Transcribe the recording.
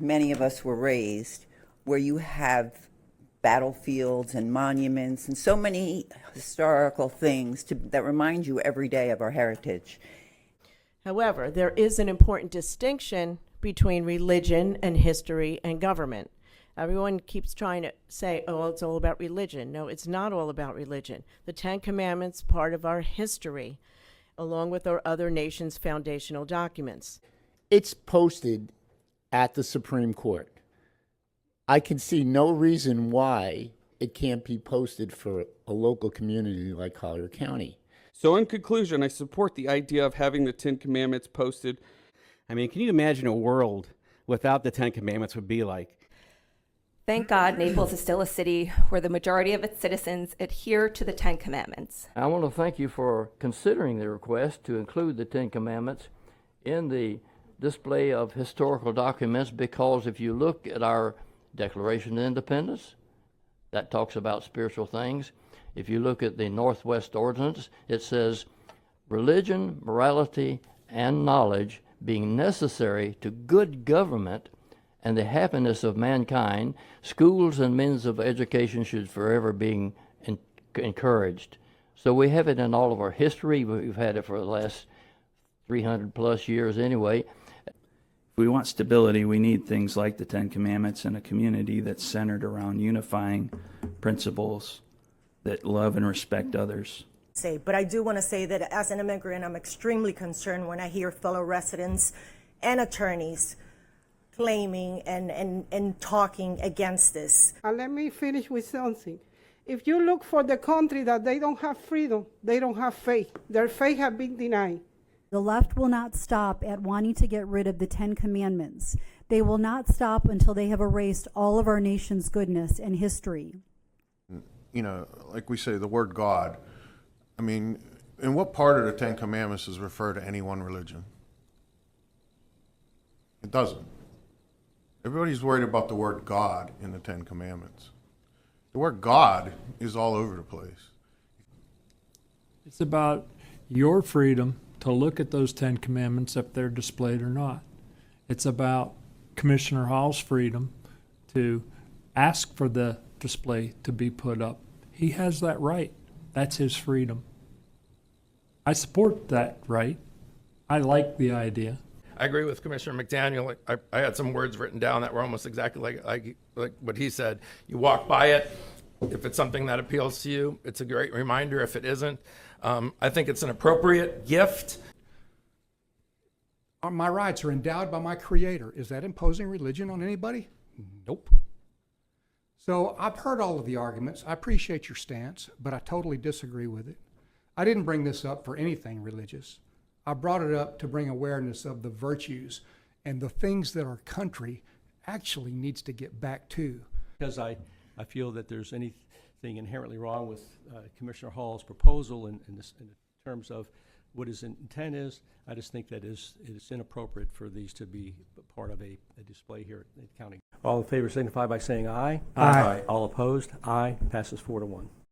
Many of us were raised where you have battlefields and monuments and so many historical things that remind you every day of our heritage. However, there is an important distinction between religion and history and government. Everyone keeps trying to say, oh, it's all about religion. No, it's not all about religion. The Ten Commandments, part of our history, along with our other nations' foundational documents. It's posted at the Supreme Court. I can see no reason why it can't be posted for a local community like Collier County. So in conclusion, I support the idea of having the Ten Commandments posted. I mean, can you imagine a world without the Ten Commandments would be like? Thank God Naples is still a city where the majority of its citizens adhere to the Ten Commandments. I want to thank you for considering the request to include the Ten Commandments in the display of historical documents, because if you look at our Declaration of Independence, that talks about spiritual things. If you look at the Northwest Ordinance, it says religion, morality, and knowledge being necessary to good government and the happiness of mankind, schools and means of education should forever be encouraged. So we have it in all of our history. We've had it for the last 300 plus years anyway. If we want stability, we need things like the Ten Commandments and a community that's centered around unifying principles that love and respect others. But I do want to say that as an immigrant, I'm extremely concerned when I hear fellow residents and attorneys claiming and talking against this. Let me finish with something. If you look for the country that they don't have freedom, they don't have faith. Their faith has been denied. The left will not stop at wanting to get rid of the Ten Commandments. They will not stop until they have erased all of our nation's goodness and history. You know, like we say, the word God. I mean, in what part of the Ten Commandments does refer to any one religion? It doesn't. Everybody's worried about the word God in the Ten Commandments. The word God is all over the place. It's about your freedom to look at those Ten Commandments if they're displayed or not. It's about Commissioner Hall's freedom to ask for the display to be put up. He has that right. That's his freedom. I support that right. I like the idea. I agree with Commissioner McDaniel. I had some words written down that were almost exactly like what he said. You walk by it. If it's something that appeals to you, it's a great reminder. If it isn't, I think it's an appropriate gift. My rights are endowed by my Creator. Is that imposing religion on anybody? Nope. So I've heard all of the arguments. I appreciate your stance, but I totally disagree with it. I didn't bring this up for anything religious. I brought it up to bring awareness of the virtues and the things that our country actually needs to get back to. Because I feel that there's anything inherently wrong with Commissioner Hall's proposal in terms of what his intent is. I just think that it is inappropriate for these to be part of a display here at the county. All in favor signify by saying aye. Aye. All opposed? Aye. Passes 4-1.